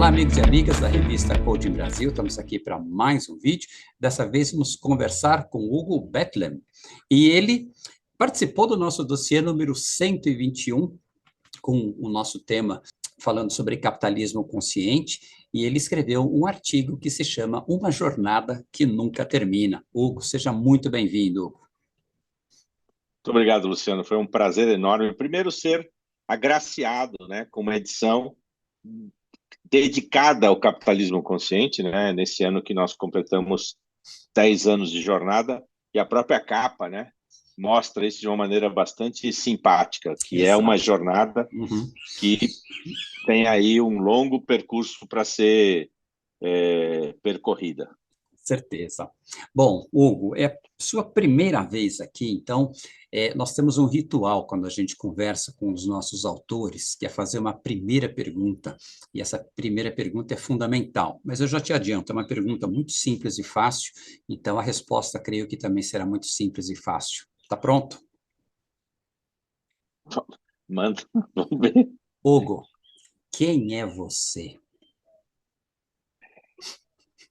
Olá, amigos e amigas da revista Coaching Brasil. Estamos aqui para mais um vídeo. Dessa vez vamos conversar com Hugo Bethlen. E ele participou do nosso dossiê número 121, com o nosso tema falando sobre capitalismo consciente, e ele escreveu um artigo que se chama Uma Jornada que Nunca Termina. Hugo, seja muito bem-vindo, Hugo. Muito obrigado, Luciano. Foi um prazer enorme. Primeiro, ser agraciado, né, com uma edição dedicada ao capitalismo consciente, né, nesse ano que nós completamos 10 anos de jornada, e a própria capa, né, mostra isso de uma maneira bastante simpática, que Exato. é uma jornada que tem aí um longo percurso para ser percorrida. Certeza. Bom, Hugo, é sua primeira vez aqui, então nós temos um ritual quando a gente conversa com os nossos autores, que é fazer uma primeira pergunta, e essa primeira pergunta é fundamental, mas eu já te adianto, é uma pergunta muito simples e fácil, então a resposta creio que também será muito simples e fácil. Tá pronto? Manda, vamos ver. Hugo, quem é você?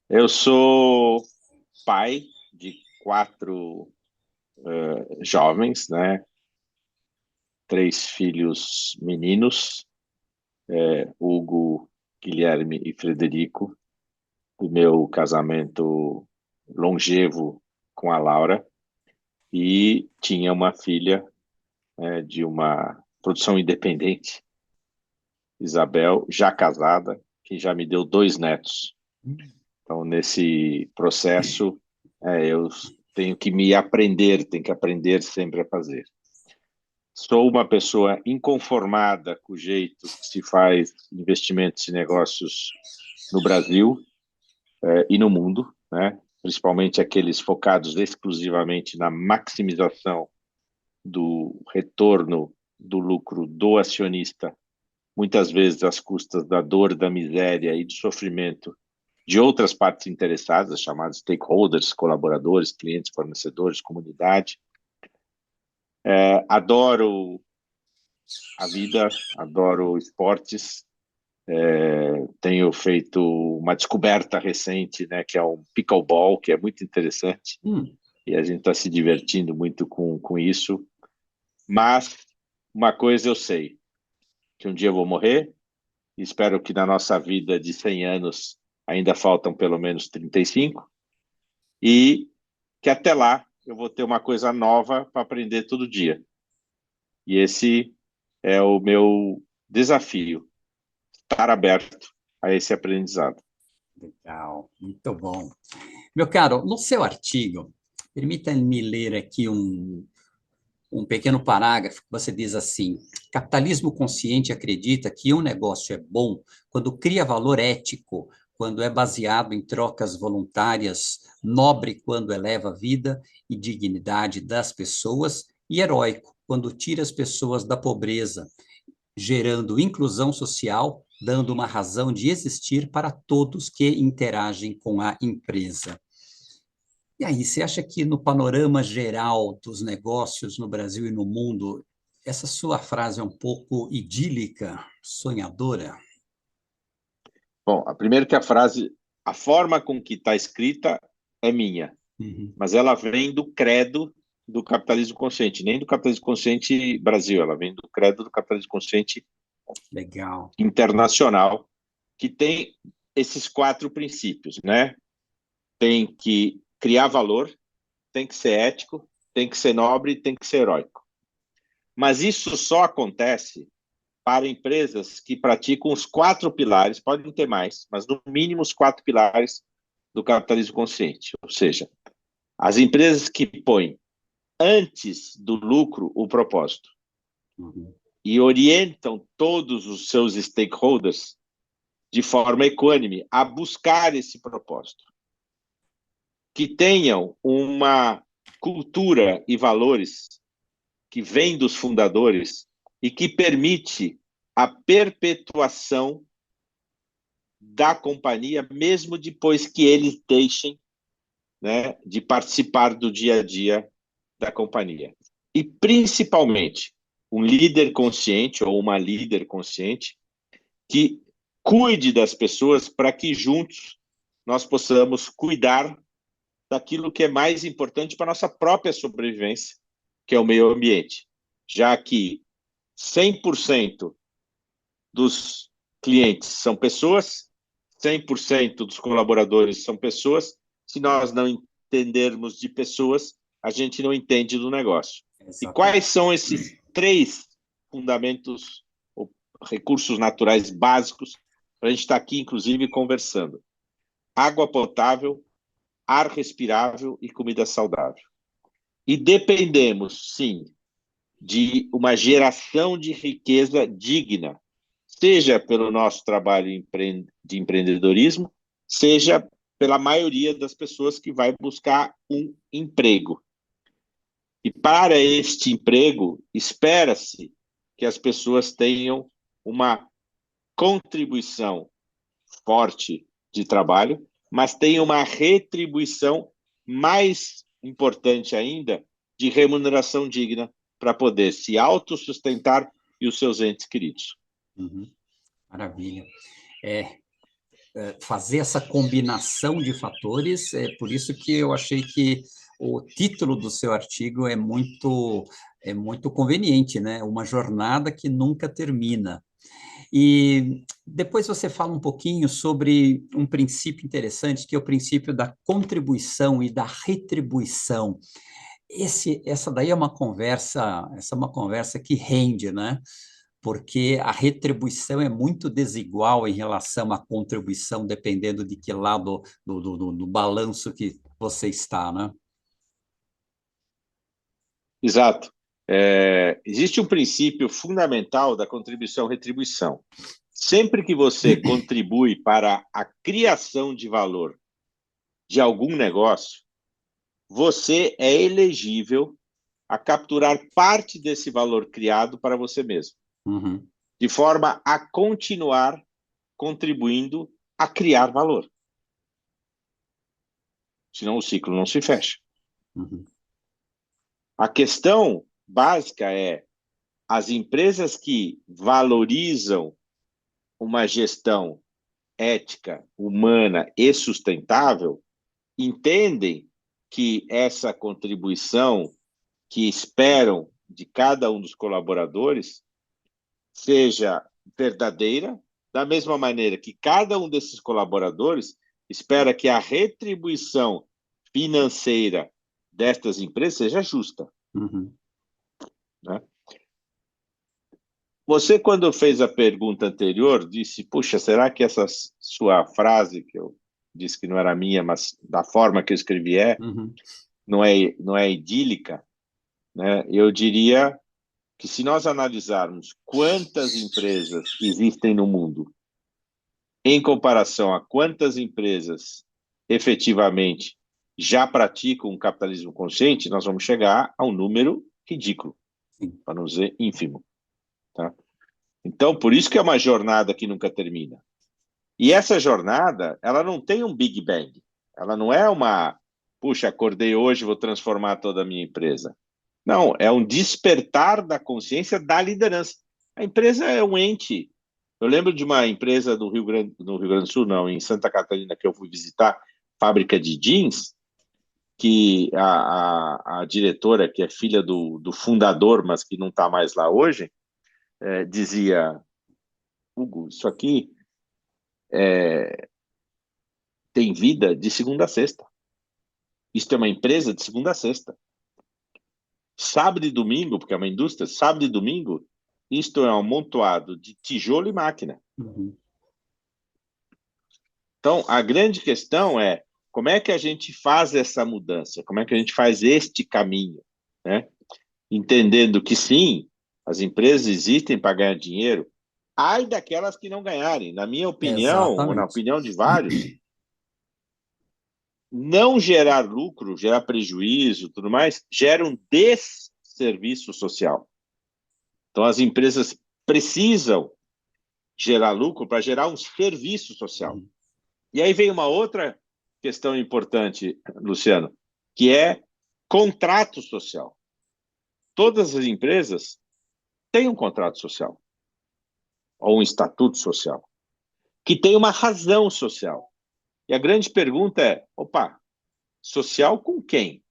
Eu sou pai de 4 jovens, né? 3 filhos meninos, Hugo, Guilherme e Frederico, do meu casamento longevo com a Laura, e tinha uma filha de uma produção independente, Isabel, já casada, que já me deu 2 netos. Então, nesse processo, eu tenho que tenho que aprender sempre a fazer. Sou uma pessoa inconformada com o jeito que se faz investimentos e negócios no Brasil e no mundo, né? Principalmente aqueles focados exclusivamente na maximização do retorno do lucro do acionista, muitas vezes às custas da dor, da miséria e do sofrimento de outras partes interessadas, chamados stakeholders, colaboradores, clientes, fornecedores, comunidade. Adoro a vida, adoro esportes, tenho feito uma descoberta recente, né, que é um pickleball, que é muito interessante, e a gente está se divertindo muito com isso, mas uma coisa eu sei, que um dia eu vou morrer, e espero que na nossa vida de 100 anos ainda faltam pelo menos 35, e que até lá eu vou ter uma coisa nova para aprender todo dia. E esse é o meu desafio, estar aberto a esse aprendizado. Legal, muito bom. Meu caro, no seu artigo, permita-me ler aqui um pequeno parágrafo que você diz assim: capitalismo consciente acredita que um negócio é bom quando cria valor ético, quando é baseado em trocas voluntárias, nobre quando eleva a vida e dignidade das pessoas, e heróico quando tira as pessoas da pobreza, gerando inclusão social, dando uma razão de existir para todos que interagem com a empresa. E aí, você acha que no panorama geral dos negócios no Brasil e no mundo, essa sua frase é um pouco idílica, sonhadora? Bom, primeiro que a forma com que está escrita é minha, mas ela vem do credo do capitalismo consciente, nem do capitalismo consciente Brasil, ela vem do credo do capitalismo consciente Legal. internacional, que tem esses 4 princípios, né? Tem que criar valor, tem que ser ético, tem que ser nobre, tem que ser heróico. Mas isso só acontece para empresas que praticam os 4 pilares, podem ter mais, mas no mínimo os 4 pilares do capitalismo consciente. Ou seja, as empresas que põem antes do lucro o propósito e orientam todos os seus stakeholders de forma equânime a buscar esse propósito. Que tenham uma cultura e valores que vêm dos fundadores e que permite a perpetuação da companhia, mesmo depois que eles deixem, né, de participar do dia a dia da companhia. E, principalmente, um líder consciente ou uma líder consciente que cuide das pessoas para que juntos nós possamos cuidar daquilo que é mais importante para a nossa própria sobrevivência, que é o meio ambiente, já que 100% dos clientes são pessoas, 100% dos colaboradores são pessoas. Se nós não entendermos de pessoas, a gente não entende do negócio. E quais são esses 3 fundamentos ou recursos naturais básicos para a gente estar aqui, inclusive, conversando? Água potável, ar respirável e comida saudável. E dependemos, sim, de uma geração de riqueza digna, seja pelo nosso trabalho de empreendedorismo, seja pela maioria das pessoas que vai buscar um emprego. E para este emprego, espera-se que as pessoas tenham uma contribuição forte de trabalho, mas tenham uma retribuição mais importante ainda de remuneração digna para poder se autossustentar e os seus entes queridos. Uhum. Maravilha. Fazer essa combinação de fatores, é por isso que eu achei que o título do seu artigo é muito conveniente, né? Uma jornada que nunca termina. E depois você fala um pouquinho sobre um princípio interessante, que é o princípio da contribuição e da retribuição. Essa daí essa é uma conversa que rende, né? Porque a retribuição é muito desigual em relação à contribuição, dependendo de que lado do balanço que você está, né? Exato. Existe um princípio fundamental da contribuição-retribuição. Sempre que você contribui para a criação de valor de algum negócio, você é elegível a capturar parte desse valor criado para você mesmo, de forma a continuar contribuindo a criar valor. Senão o ciclo não se fecha. A questão básica é: as empresas que valorizam uma gestão ética, humana e sustentável entendem que essa contribuição que esperam de cada um dos colaboradores seja verdadeira, da mesma maneira que cada um desses colaboradores espera que a retribuição financeira destas empresas seja justa. Né? Você, quando fez a pergunta anterior, disse: puxa, será que essa sua frase, que eu disse que não era minha, mas da forma que eu escrevi não é idílica? Né? Eu diria que, se nós analisarmos quantas empresas existem no mundo, em comparação a quantas empresas efetivamente já praticam o capitalismo consciente, nós vamos chegar a um número ridículo, para não dizer ínfimo. Tá? Então, por isso que é uma jornada que nunca termina. E essa jornada, ela não tem um Big Bang. Ela não é uma: puxa, acordei hoje, vou transformar toda a minha empresa. Não, é um despertar da consciência da liderança. A empresa é um ente. Eu lembro de uma empresa no Rio Grande do Sul, não, em Santa Catarina, que eu fui visitar, fábrica de jeans, que a diretora, que é filha do fundador, mas que não está mais lá hoje, dizia: Hugo, isso aqui tem vida de segunda a sexta. Isso é uma empresa de segunda a sexta. Sábado e domingo, porque é uma indústria, sábado e domingo, isto é um amontoado de tijolo e máquina. Então, a grande questão é: como é que a gente faz essa mudança? Como é que a gente faz este caminho? Né? Entendendo que, sim, as empresas existem para ganhar dinheiro. Ai daquelas que não ganharem. Na minha opinião, ou na Exatamente. opinião de vários, não gerar lucro, gerar prejuízo, tudo mais, gera um desserviço social. Então, as empresas precisam gerar lucro para gerar um serviço social. E aí vem uma outra questão importante, Luciano, que é contrato social. Todas as empresas têm um contrato social ou um estatuto social. que tem uma razão social. E a grande pergunta é, opa, social com quem?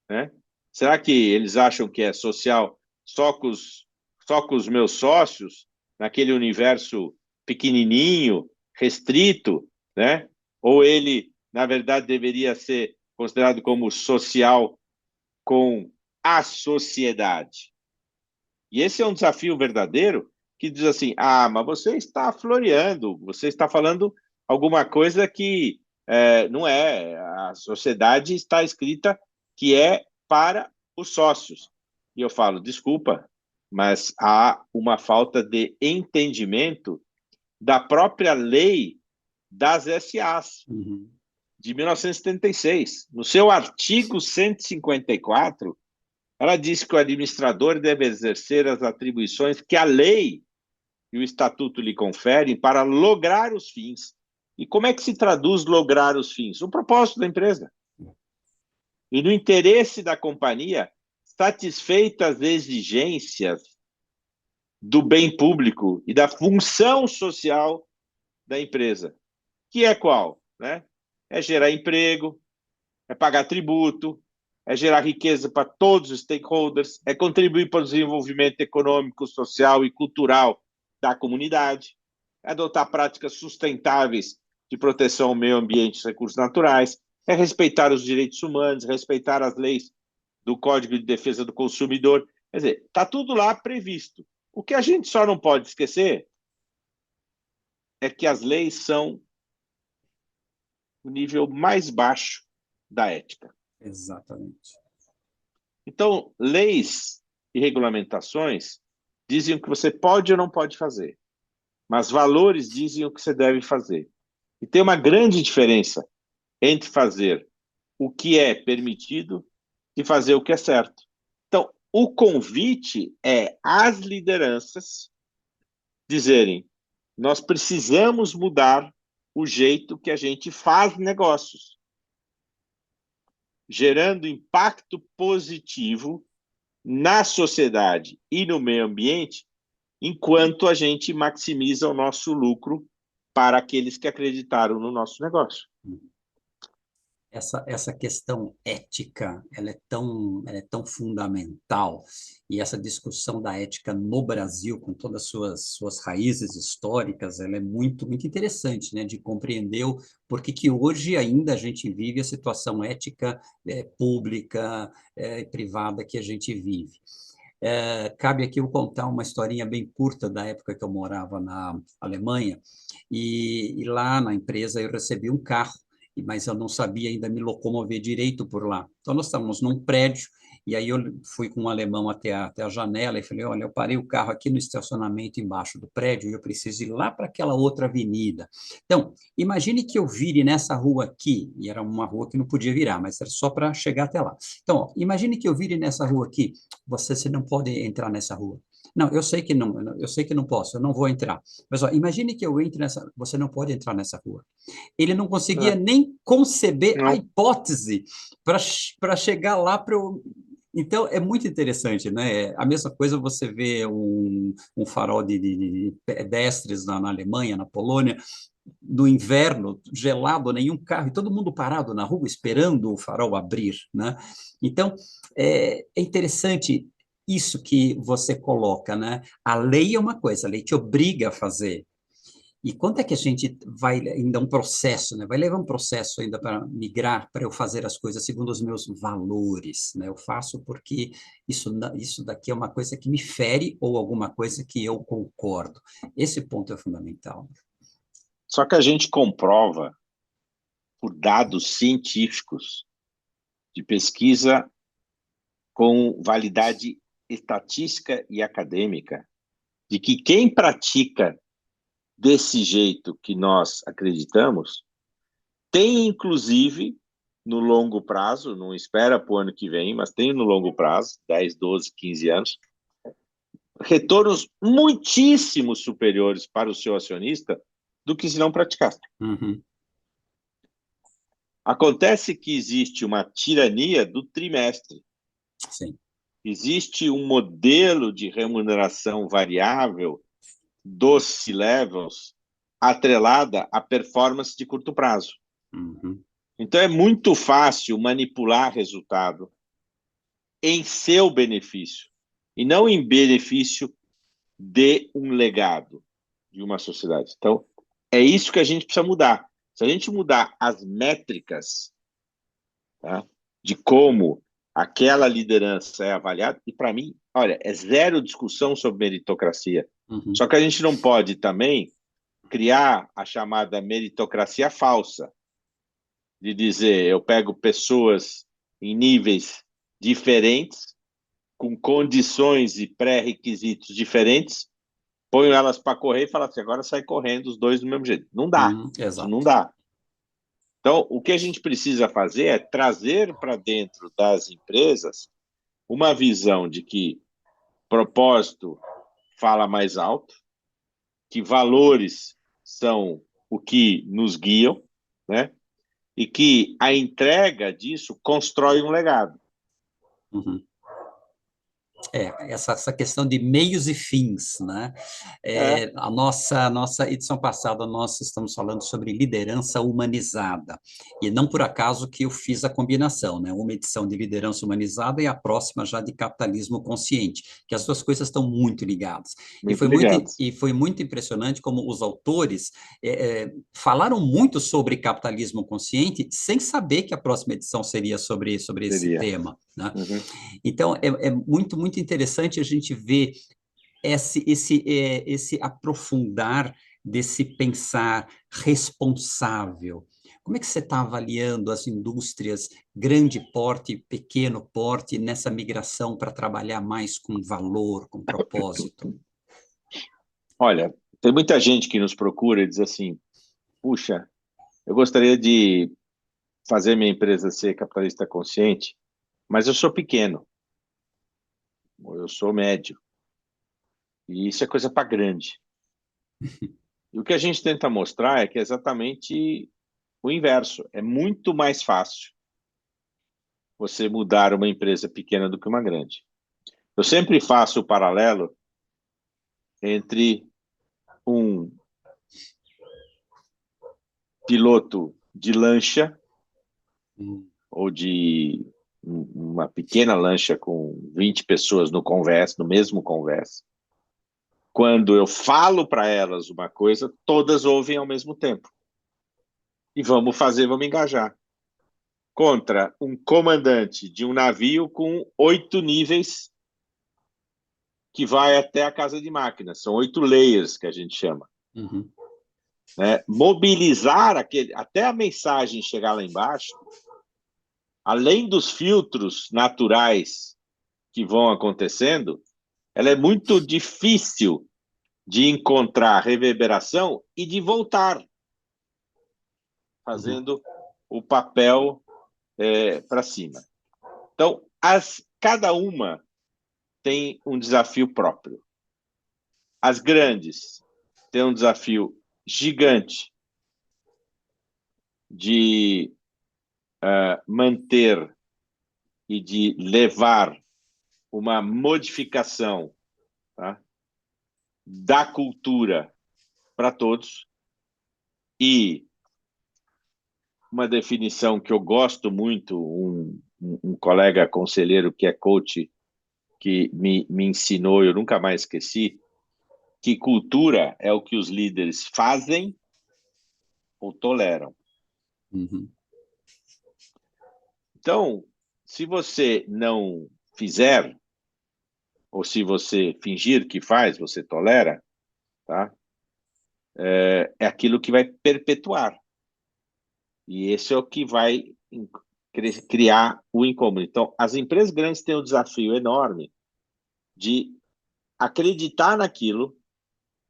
Né? Será que eles acham que é social só com os meus sócios, naquele universo pequenininho, restrito, né? Ou ele, na verdade, deveria ser considerado como social com a sociedade? E esse é um desafio verdadeiro que diz assim, mas você está floreando, você está falando alguma coisa que não é. A sociedade está escrita que é para os sócios. E eu falo, desculpa, mas há uma falta de entendimento da própria lei das SAs, Uhum. de 1976. No seu artigo 154, ela diz que o administrador deve exercer as atribuições que a lei e o estatuto lhe conferem para lograr os fins. E como é que se traduz lograr os fins? O propósito da empresa. E no interesse da companhia, satisfeitas as exigências do bem público e da função social da empresa. Que é qual? Né? É gerar emprego, é pagar tributo, é gerar riqueza para todos os stakeholders, é contribuir para o desenvolvimento econômico, social e cultural da comunidade, é adotar práticas sustentáveis de proteção ao meio ambiente e recursos naturais, é respeitar os direitos humanos, respeitar as leis do Código de Defesa do Consumidor. Quer dizer, está tudo lá previsto. O que a gente só não pode esquecer é que as leis são o nível mais baixo da ética. Exatamente. Então, leis e regulamentações dizem o que você pode ou não pode fazer, mas valores dizem o que você deve fazer. E tem uma grande diferença entre fazer o que é permitido e fazer o que é certo. Então, o convite é às lideranças dizerem: nós precisamos mudar o jeito que a gente faz negócios, gerando impacto positivo na sociedade e no meio ambiente, enquanto a gente maximiza o nosso lucro para aqueles que acreditaram no nosso negócio. Essa questão ética, ela é tão fundamental, e essa discussão da ética no Brasil, com todas as suas raízes históricas, ela é muito, muito interessante, né, de compreender por que que hoje ainda a gente vive a situação ética pública e privada que a gente vive. Cabe aqui eu contar uma historinha bem curta da época que eu morava na Alemanha, e lá na empresa eu recebi um carro, mas eu não sabia ainda me locomover direito por lá. Então, nós estávamos num prédio, e aí eu fui com um alemão até a janela e falei, olha, eu parei o carro aqui no estacionamento embaixo do prédio e eu preciso ir lá para aquela outra avenida. Então, imagine que eu vire nessa rua aqui, e era uma rua que não podia virar, mas era só para chegar até lá. Então, ó, imagine que eu vire nessa rua aqui, você não pode entrar nessa rua. Não, eu sei que não, eu sei que não posso, eu não vou entrar. Mas ó, imagine que eu entre nessa, você não pode entrar nessa rua. Ele não conseguia nem conceber a Não. hipótese para chegar lá para eu. Então, é muito interessante, né? A mesma coisa você vê um farol de pedestres na Alemanha, na Polônia, no inverno, gelado, nenhum carro, e todo mundo parado na rua esperando o farol abrir, né? Então, é interessante isso que você coloca, né? A lei é uma coisa, a lei te obriga a fazer, e quanto é que a gente vai ainda um processo, né? Vai levar um processo ainda para migrar, para eu fazer as coisas segundo os meus valores, né? Eu faço porque isso daqui é uma coisa que me fere ou alguma coisa que eu concordo. Esse ponto é fundamental. Só que a gente comprova por dados científicos de pesquisa com validade estatística e acadêmica de que quem pratica desse jeito que nós acreditamos tem, inclusive, no longo prazo, não espera para o ano que vem, mas tem no longo prazo, 10, 12, 15 anos, retornos muitíssimo superiores para o seu acionista do que se não praticasse. Uhum. Acontece que existe uma tirania do trimestre. Sim. Existe um modelo de remuneração variável dos C-levels atrelada à performance de curto prazo. Uhum. Então, é muito fácil manipular resultado em seu benefício, e não em benefício de um legado de uma sociedade. Então, é isso que a gente precisa mudar. Se a gente mudar as métricas, tá, de como aquela liderança é avaliada, e para mim, olha, é zero discussão sobre meritocracia. Uhum. Só que a gente não pode também criar a chamada meritocracia falsa, de dizer, eu pego pessoas em níveis diferentes, com condições e pré-requisitos diferentes, ponho elas para correr e falo assim, agora sai correndo os dois do mesmo jeito. Não dá, isso não Exato. dá. Então, o que a gente precisa fazer é trazer para dentro das empresas uma visão de que propósito fala mais alto, que valores são o que nos guiam, né? E que a entrega disso constrói um legado. Uhum. Essa questão de meios e fins, né? É, A nossa edição passada, nós estamos falando sobre liderança humanizada, e não por acaso que eu fiz a combinação, né? Uma edição de liderança humanizada e a próxima já de capitalismo consciente, que as duas coisas estão muito ligadas. E muito ligados. foi muito impressionante como os autores falaram muito sobre capitalismo consciente, sem saber que a próxima edição seria sobre esse Seria. tema, né? Uhum. Então, é muito, muito interessante a gente ver esse aprofundar desse pensar responsável. Como é que você está avaliando as indústrias grande porte, pequeno porte, nessa migração para trabalhar mais com valor, com propósito? Olha, tem muita gente que nos procura e diz assim, puxa, eu gostaria de fazer minha empresa ser capitalista consciente, mas eu sou pequeno, ou eu sou médio, e isso é coisa para grande. E o que a gente tenta mostrar é que é exatamente o inverso. É muito mais fácil você mudar uma empresa pequena do que uma grande. Eu sempre faço o paralelo entre um piloto de lancha Hum. ou de uma pequena lancha com 20 pessoas no mesmo conversa. Quando eu falo para elas uma coisa, todas ouvem ao mesmo tempo. E vamos engajar. Contra um comandante de um navio com 8 níveis que vai até a casa de máquinas. São 8 layers que a gente chama. Uhum. Né? Mobilizar até a mensagem chegar lá embaixo, além dos filtros naturais que vão acontecendo, ela é muito difícil de encontrar reverberação e de voltar, Uhum. fazendo o papel para cima. Então, cada uma tem um desafio próprio. As grandes têm um desafio gigante de manter e de levar uma modificação, tá, da cultura para todos. E uma definição que eu gosto muito, um colega conselheiro que é coach, que me ensinou, eu nunca mais esqueci, que cultura é o que os líderes fazem ou toleram. Uhum. Então, se você não fizer, ou se você fingir que faz, você tolera, tá? É aquilo que vai perpetuar. E esse é o que vai criar o incômodo. Então, as empresas grandes têm um desafio enorme de acreditar naquilo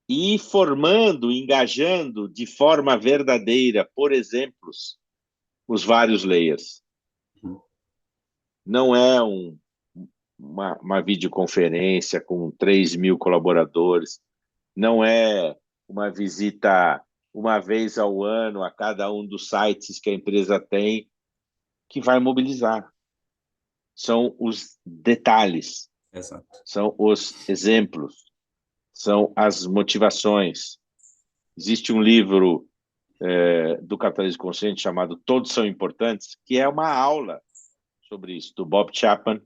e ir formando, engajando de forma verdadeira, por exemplos, os vários layers. Não é uma videoconferência com 3 mil colaboradores, não é uma visita uma vez ao ano a cada um dos sites que a empresa tem que vai mobilizar. São os detalhes, Exato. são os exemplos, são as motivações. Existe um livro do capitalismo consciente chamado Todos São Importantes, que é uma aula sobre isso, do Bob Chapman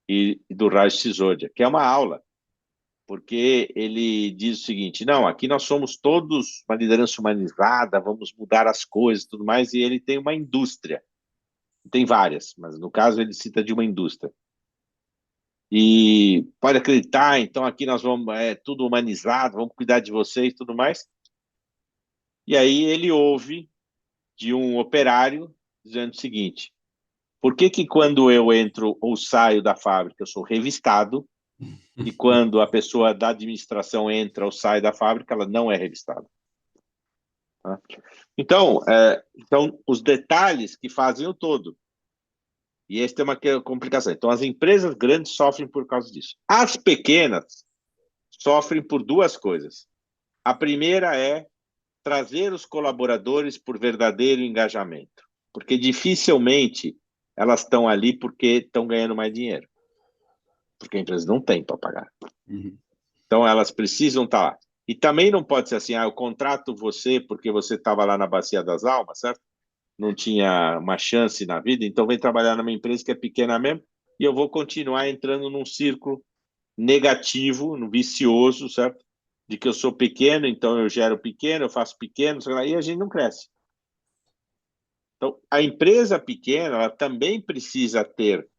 e do Raj Sisodia, que é uma aula, porque ele diz o seguinte: não, aqui nós somos todos uma liderança humanizada, vamos mudar as coisas e tudo mais, e ele tem uma indústria. Tem várias, mas no caso ele cita de uma indústria. E pode acreditar, então aqui nós vamos, tudo humanizado, vamos cuidar de vocês e tudo mais. E aí ele ouve de um operário dizendo o seguinte: por que que quando eu entro ou saio da fábrica eu sou revistado, e quando a pessoa da administração entra ou sai da fábrica ela não é revistada? Tá? Então, os detalhes que fazem o todo. E essa é uma complicação. Então, as empresas grandes sofrem por causa disso. As pequenas sofrem por duas coisas. A primeira é trazer os colaboradores por verdadeiro engajamento, porque dificilmente elas estão ali porque estão ganhando mais dinheiro, porque a empresa não tem para pagar. Uhum. Então, elas precisam estar lá. E também não pode ser assim: eu contrato você porque você estava lá na Bacia das Almas, certo? Não tinha uma chance na vida, então vem trabalhar numa empresa que é pequena mesmo, e eu vou continuar entrando num círculo negativo, no vicioso, certo? De que eu sou pequeno, então eu gero pequeno, eu faço pequeno, e a gente não cresce. Então, a empresa pequena, ela também precisa ter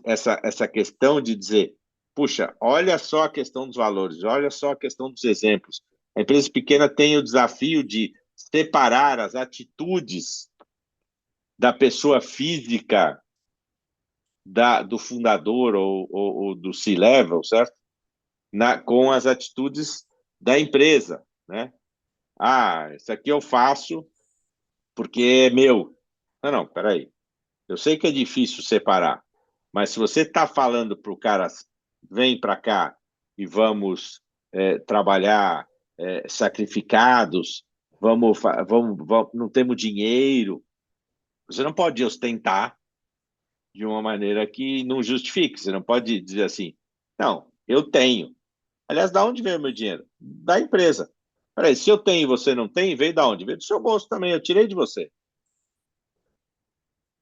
essa questão de dizer: puxa, olha só a questão dos valores, olha só a questão dos exemplos. A empresa pequena tem o desafio de separar as atitudes da pessoa física do fundador ou do C-level, certo? Com as atitudes da empresa, né? Isso aqui eu faço porque é meu. Não, peraí. Eu sei que é difícil separar, mas se você está falando para o cara: vem para cá e vamos trabalhar sacrificados, não temos dinheiro, você não pode ostentar de uma maneira que não justifique. Você não pode dizer assim: não, eu tenho. Aliás, da onde veio o meu dinheiro? Da empresa. Peraí, se eu tenho e você não tem, veio da onde? Veio do seu bolso também, eu tirei de você.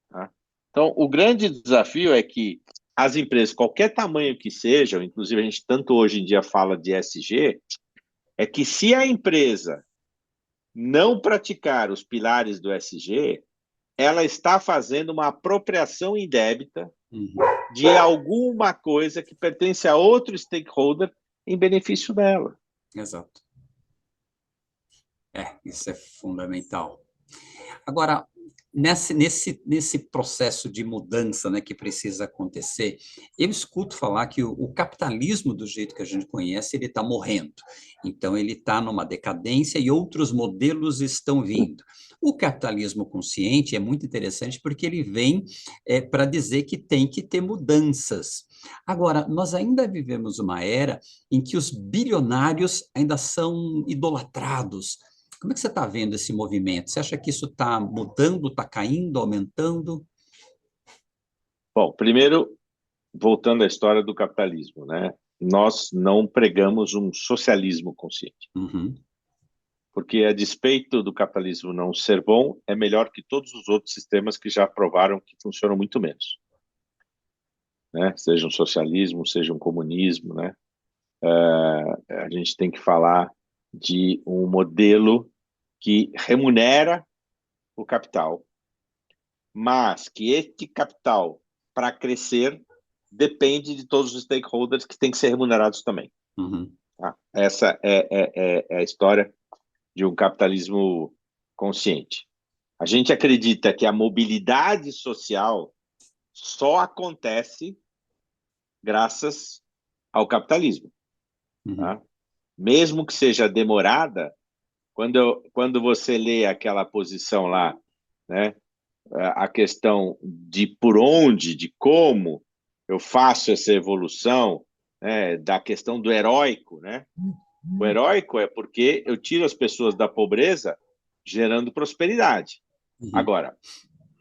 Tá? Então, o grande desafio é que as empresas, qualquer tamanho que sejam, inclusive a gente tanto hoje em dia fala de ESG, é que se a empresa não praticar os pilares do ESG, ela está fazendo uma apropriação indébita de alguma coisa que pertence a outro stakeholder em benefício dela. Exato. Isso é fundamental. Agora, nesse processo de mudança, né, que precisa acontecer, eu escuto falar que o capitalismo, do jeito que a gente conhece, ele está morrendo. Então, ele está numa decadência e outros modelos estão vindo. O capitalismo consciente é muito interessante porque ele vem para dizer que tem que ter mudanças. Agora, nós ainda vivemos uma era em que os bilionários ainda são idolatrados. Como é que você está vendo esse movimento? Você acha que isso está mudando, está caindo, aumentando? Bom, primeiro, voltando à história do capitalismo, né? Nós não pregamos um socialismo consciente. Uhum. Porque, a despeito do capitalismo não ser bom, é melhor que todos os outros sistemas que já provaram que funcionam muito menos. Né? Seja um socialismo, seja um comunismo, né? A gente tem que falar de um modelo que remunera o capital, mas que este capital, para crescer, depende de todos os stakeholders que têm que ser remunerados também. Uhum. Tá? Essa é a história de um capitalismo consciente. A gente acredita que a mobilidade social só acontece graças ao capitalismo. Uhum. Tá? Mesmo que seja demorada, quando você lê aquela posição lá, né, a questão de por onde, de como eu faço essa evolução, né, da questão do heróico, né? O heróico é porque eu tiro as pessoas da pobreza gerando prosperidade. Uhum. Agora,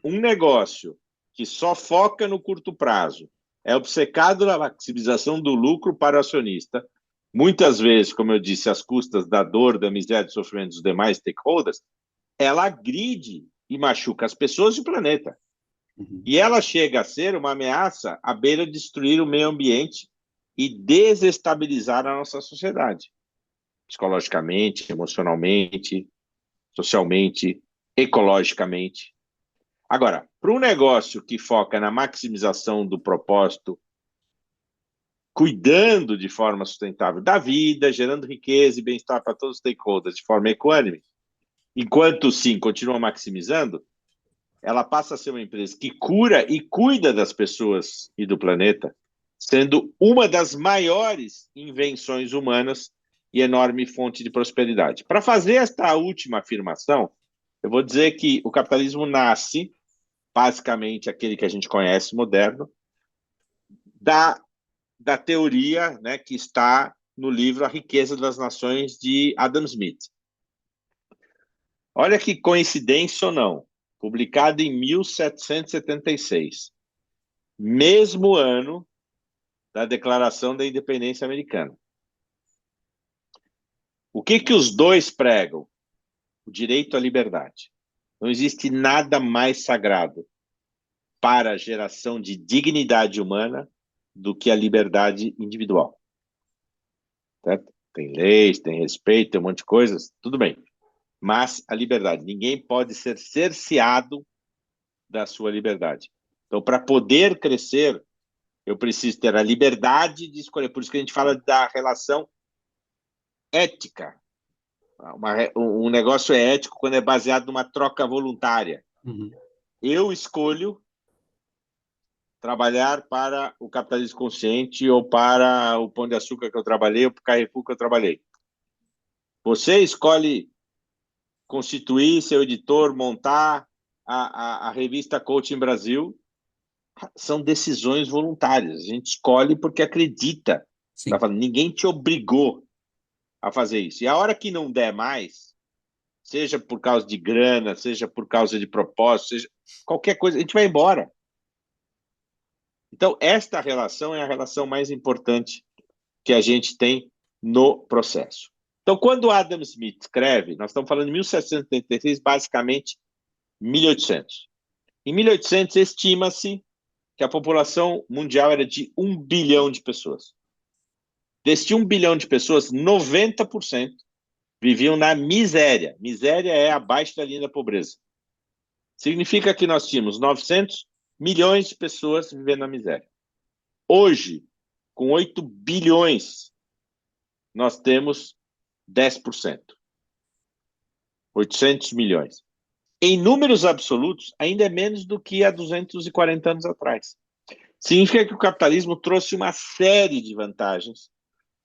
um negócio que só foca no curto prazo, é obcecado na maximização do lucro para o acionista, muitas vezes, como eu disse, às custas da dor, da miséria e do sofrimento dos demais stakeholders, ela agride e machuca as pessoas e o planeta. E ela chega a ser uma ameaça à beira de destruir o meio ambiente e desestabilizar a nossa sociedade, psicologicamente, emocionalmente, socialmente, ecologicamente. Agora, para um negócio que foca na maximização do propósito, cuidando de forma sustentável da vida, gerando riqueza e bem-estar para todos os stakeholders de forma equânime, enquanto sim continua maximizando, ela passa a ser uma empresa que cura e cuida das pessoas e do planeta, sendo uma das maiores invenções humanas e enorme fonte de prosperidade. Para fazer esta última afirmação, eu vou dizer que o capitalismo nasce, basicamente aquele que a gente conhece, moderno, da teoria, né, que está no livro A Riqueza das Nações, de Adam Smith. Olha que coincidência ou não, publicado em 1776, mesmo ano da Declaração da Independência Americana. O que os dois pregam? O direito à liberdade. Não existe nada mais sagrado para a geração de dignidade humana do que a liberdade individual. Certo? Tem leis, tem respeito, tem um monte de coisas, tudo bem. Mas a liberdade, ninguém pode ser cerceado da sua liberdade. Então, para poder crescer, eu preciso ter a liberdade de escolher. Por isso que a gente fala da relação ética. Um negócio é ético quando é baseado numa troca voluntária. Eu escolho trabalhar para o capitalismo consciente ou para o Pão de Açúcar que eu trabalhei ou para o Carrefour que eu trabalhei. Você escolhe constituir seu editor, montar a revista Coaching Brasil. São decisões voluntárias. A gente escolhe porque acredita. Tá falando, ninguém te obrigou a fazer isso. E a hora que não der mais, seja por causa de grana, seja por causa de propósito, seja qualquer coisa, a gente vai embora. Então, esta relação é a relação mais importante que a gente tem no processo. Então, quando Adam Smith escreve, nós estamos falando de 1776, basicamente 1800. Em 1800, estima-se que a população mundial era de 1 bilhão de pessoas. Deste 1 bilhão de pessoas, 90% viviam na miséria. Miséria é abaixo da linha da pobreza. Significa que nós tínhamos 900 milhões de pessoas vivendo na miséria. Hoje, com 8 bilhões, nós temos 10%. 800 milhões. Em números absolutos, ainda é menos do que há 240 anos atrás. Significa que o capitalismo trouxe uma série de vantagens,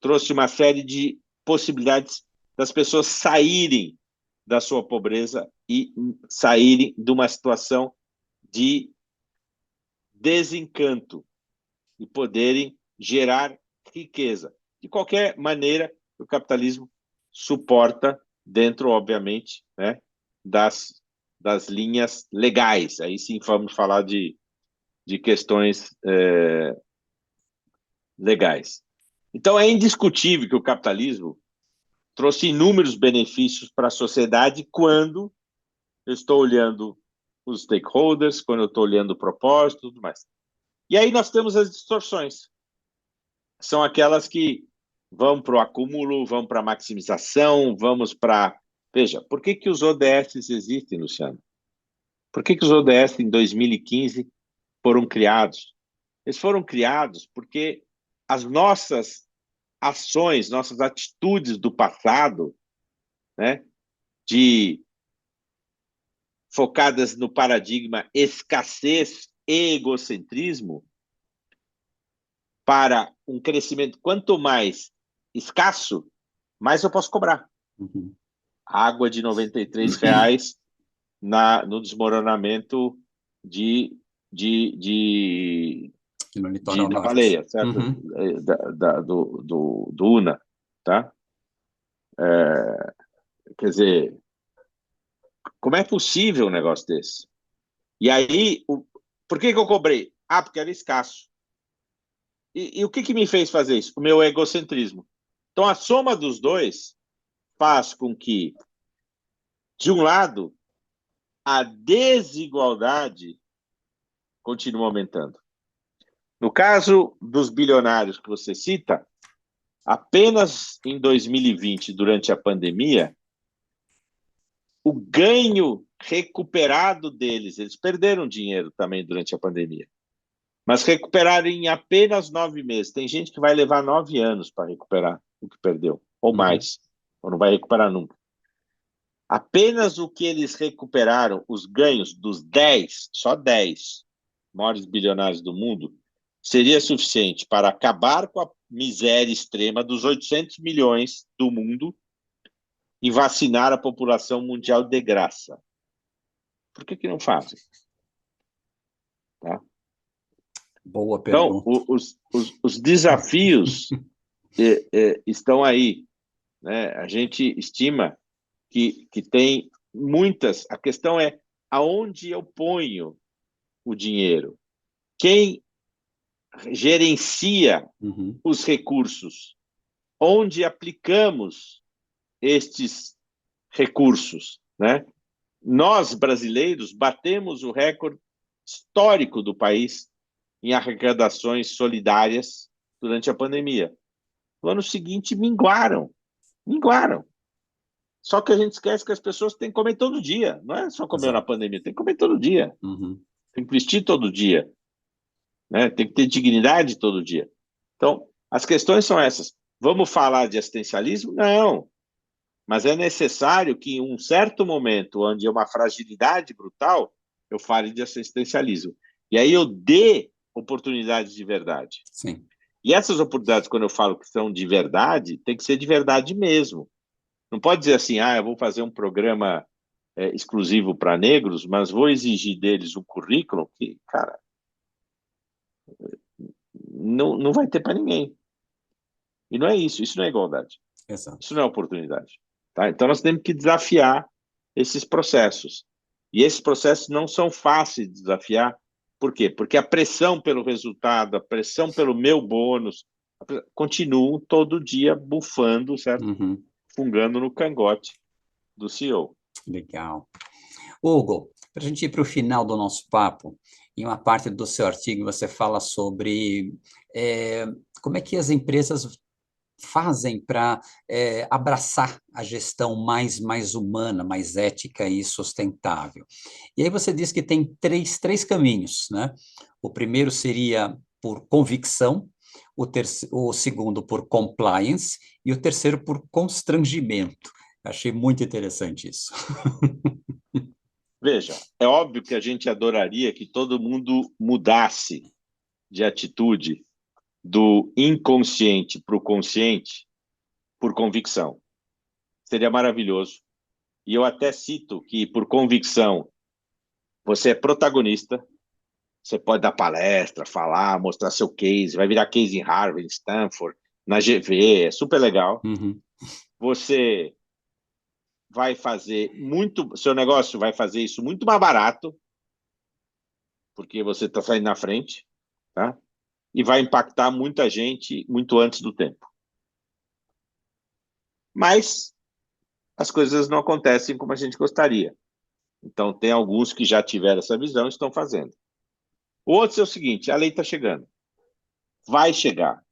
trouxe uma série de possibilidades das pessoas saírem da sua pobreza e saírem de uma situação de desencanto e poderem gerar riqueza. De qualquer maneira, o capitalismo suporta dentro, obviamente, né, das linhas legais. Aí sim vamos falar de questões legais. Então, é indiscutível que o capitalismo trouxe inúmeros benefícios para a sociedade quando eu estou olhando os stakeholders, quando eu estou olhando o propósito e tudo mais. E aí nós temos as distorções. São aquelas que vão para o acúmulo, vão para a maximização, vamos para... Veja, por que os ODS existem, Luciano? Por que os ODS em 2015 foram criados? Eles foram criados porque as nossas ações, nossas atitudes do passado, né, focadas no paradigma escassez e egocentrismo, para um crescimento quanto mais escasso, mais eu posso cobrar. Água de R$ 93 no desmoronamento da Baleia, certo? Do Una, tá? Quer dizer, como é possível um negócio desse? E aí, por que eu cobrei? Porque era escasso. E o que me fez fazer isso? O meu egocentrismo. Então, a soma dos dois faz com que, de um lado, a desigualdade continue aumentando. No caso dos bilionários que você cita, apenas em 2020, durante a pandemia, o ganho recuperado deles, eles perderam dinheiro também durante a pandemia, mas recuperaram em apenas 9 meses. Tem gente que vai levar 9 anos para recuperar o que perdeu, ou mais, ou não vai recuperar nunca. Apenas o que eles recuperaram, os ganhos dos 10, só 10 maiores bilionários do mundo, seria suficiente para acabar com a miséria extrema dos 800 milhões do mundo e vacinar a população mundial de graça. Por que não fazem? Tá? Boa Então, pergunta. os desafios estão aí. Né? A gente estima que tem muitas. A questão é aonde eu ponho o dinheiro? Quem gerencia os recursos? Onde aplicamos estes recursos? Né? Nós, brasileiros, batemos o recorde histórico do país em arrecadações solidárias durante a pandemia. No ano seguinte, minguaram. Só que a gente esquece que as pessoas têm que comer todo dia. Não é só comer na pandemia, tem que comer todo dia. Tem que vestir todo dia. Né? Tem que ter dignidade todo dia. Então, as questões são essas. Vamos falar de assistencialismo? Não. Mas é necessário que, em um certo momento, onde é uma fragilidade brutal, eu fale de assistencialismo. E aí eu dê oportunidades de verdade. Sim. E essas oportunidades, quando eu falo que são de verdade, tem que ser de verdade mesmo. Não pode dizer assim, eu vou fazer um programa exclusivo para negros, mas vou exigir deles um currículo que, cara, não vai ter para ninguém. E não é isso não é igualdade. Exato. Isso não é oportunidade. Tá? Então, nós temos que desafiar esses processos. E esses processos não são fáceis de desafiar. Por quê? Porque a pressão pelo resultado, a pressão pelo meu bônus, continuam todo dia bufando, certo? Fungando no cangote do CEO. Legal. Hugo, para a gente ir para o final do nosso papo, em uma parte do seu artigo você fala sobre como é que as empresas fazem para abraçar a gestão mais humana, mais ética e sustentável. E aí você diz que tem três caminhos, né? O primeiro seria por convicção, o segundo por compliance e o terceiro por constrangimento. Achei muito interessante isso. Veja, é óbvio que a gente adoraria que todo mundo mudasse de atitude do inconsciente para o consciente por convicção. Seria maravilhoso. E eu até cito que, por convicção, você é protagonista, você pode dar palestra, falar, mostrar seu case, vai virar case em Harvard, Stanford, na GV, é super legal. Você vai fazer seu negócio vai fazer isso muito mais barato, porque você está saindo na frente, tá? E vai impactar muita gente muito antes do tempo. Mas as coisas não acontecem como a gente gostaria. Então, tem alguns que já tiveram essa visão e estão fazendo. O outro é o seguinte, a lei está chegando. Vai chegar.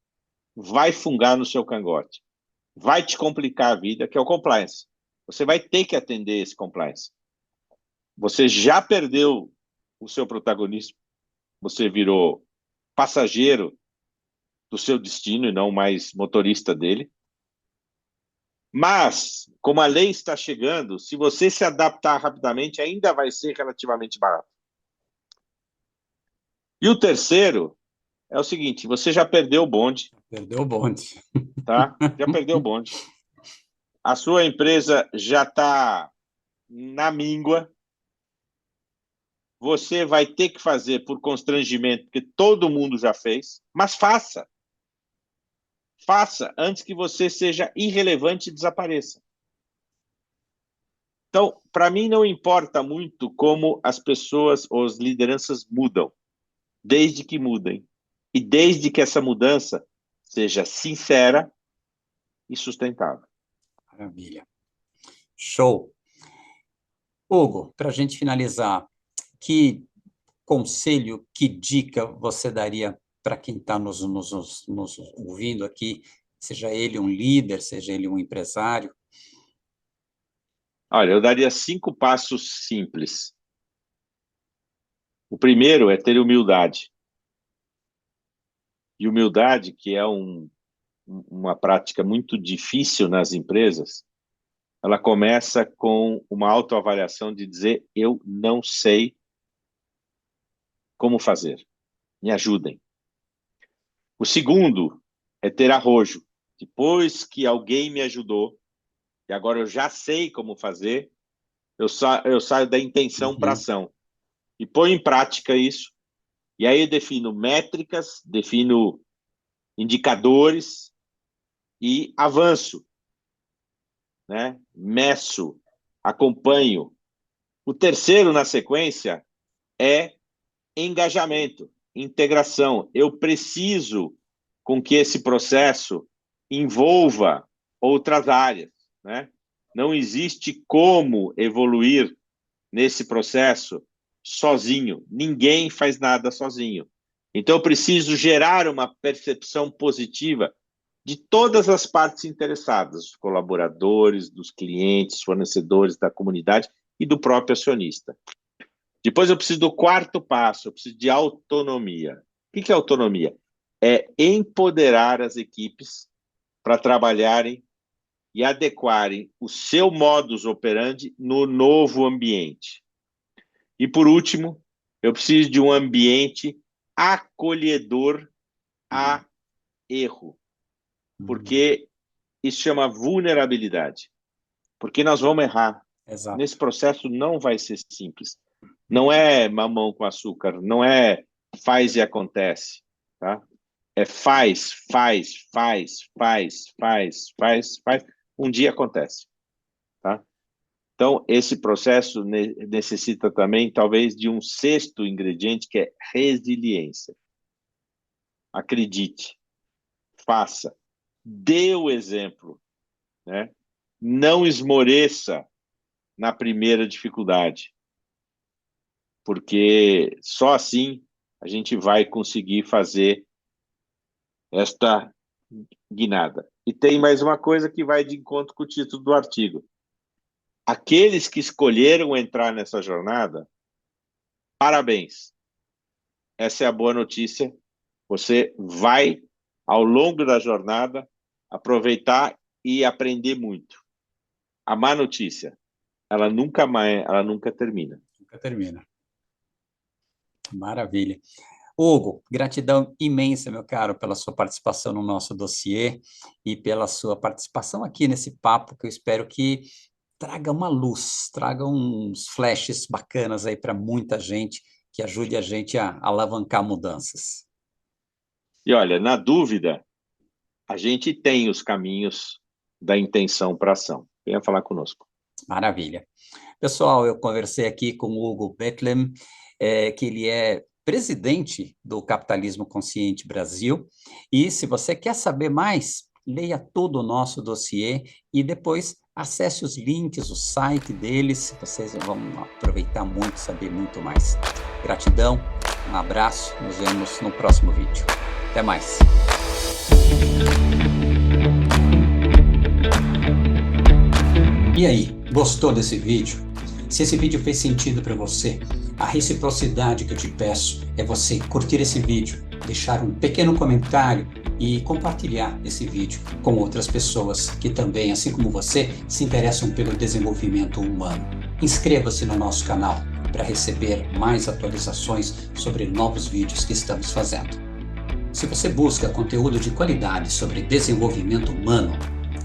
Vai fungar no seu cangote. Vai te complicar a vida, que é o compliance. Você vai ter que atender esse compliance. Você já perdeu o seu protagonismo. Você virou passageiro do seu destino e não mais motorista dele. Mas, como a lei está chegando, se você se adaptar rapidamente, ainda vai ser relativamente barato. E o terceiro é o seguinte, você já perdeu o bonde. Perdeu o bonde. Tá? Já perdeu o bonde. A sua empresa já está na míngua. Você vai ter que fazer por constrangimento, porque todo mundo já fez, mas faça. Faça antes que você seja irrelevante e desapareça. Então, para mim, não importa muito como as pessoas ou as lideranças mudam, desde que mudem. E desde que essa mudança seja sincera e sustentável. Maravilha. Show. Hugo, para a gente finalizar, que conselho, que dica você daria para quem está nos ouvindo aqui, seja ele um líder, seja ele um empresário? Olha, eu daria 5 passos simples. O primeiro é ter humildade. E humildade, que é uma prática muito difícil nas empresas, ela começa com uma autoavaliação de dizer: eu não sei como fazer, me ajudem. O segundo é ter arrojo. Depois que alguém me ajudou, e agora eu já sei como fazer, eu saio da intenção para a ação. E ponho em prática isso. E aí eu defino métricas, defino indicadores e avanço, né? Meço, acompanho. O terceiro, na sequência, é engajamento, integração. Eu preciso com que esse processo envolva outras áreas, né? Não existe como evoluir nesse processo sozinho. Ninguém faz nada sozinho. Então, eu preciso gerar uma percepção positiva de todas as partes interessadas, dos colaboradores, dos clientes, fornecedores, da comunidade e do próprio acionista. Depois eu preciso do quarto passo, eu preciso de autonomia. O que é autonomia? É empoderar as equipes para trabalharem e adequarem o seu modus operandi no novo ambiente. E, por último, eu preciso de um ambiente acolhedor a erro, porque isso chama vulnerabilidade. Porque nós vamos errar. Exato. Nesse processo não vai ser simples. Não é mamão com açúcar, não é faz e acontece, tá? É faz. Um dia acontece, tá? Então, esse processo necessita também, talvez, de um sexto ingrediente, que é resiliência. Acredite, faça, dê o exemplo, né? Não esmoreça na primeira dificuldade, porque só assim a gente vai conseguir fazer esta guinada. E tem mais uma coisa que vai de encontro com o título do artigo. Aqueles que escolheram entrar nessa jornada, parabéns. Essa é a boa notícia. Você vai, ao longo da jornada, aproveitar e aprender muito. A má notícia, ela nunca termina. Nunca termina. Maravilha. Hugo, gratidão imensa, meu caro, pela sua participação no nosso dossiê e pela sua participação aqui nesse papo, que eu espero que traga uma luz, traga uns flashes bacanas aí para muita gente, que ajude a gente a alavancar mudanças. E olha, na dúvida, a gente tem os caminhos da intenção para ação. Venha falar conosco. Maravilha. Pessoal, eu conversei aqui com o Hugo Bethlen, que ele é presidente do Capitalismo Consciente Brasil, e se você quer saber mais, leia todo o nosso dossiê e depois acesse os links, o site deles, vocês vão aproveitar muito, saber muito mais. Gratidão, um abraço, nos vemos no próximo vídeo. Até mais. E aí, gostou desse vídeo? Se esse vídeo fez sentido para você, a reciprocidade que eu te peço é você curtir esse vídeo, deixar um pequeno comentário e compartilhar esse vídeo com outras pessoas que também, assim como você, se interessam pelo desenvolvimento humano. Inscreva-se no nosso canal para receber mais atualizações sobre novos vídeos que estamos fazendo. Se você busca conteúdo de qualidade sobre desenvolvimento humano,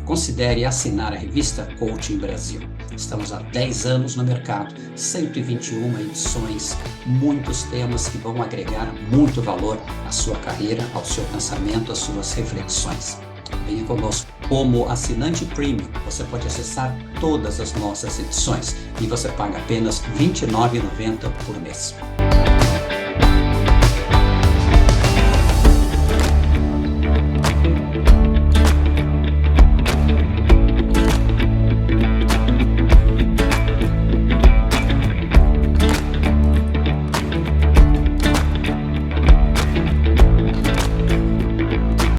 considere assinar a revista Coaching Brasil. Estamos há 10 anos no mercado, 121 edições, muitos temas que vão agregar muito valor à sua carreira, ao seu pensamento, às suas reflexões. Venha conosco. Como assinante premium, você pode acessar todas as nossas edições e você paga apenas R$ 29,90 por mês.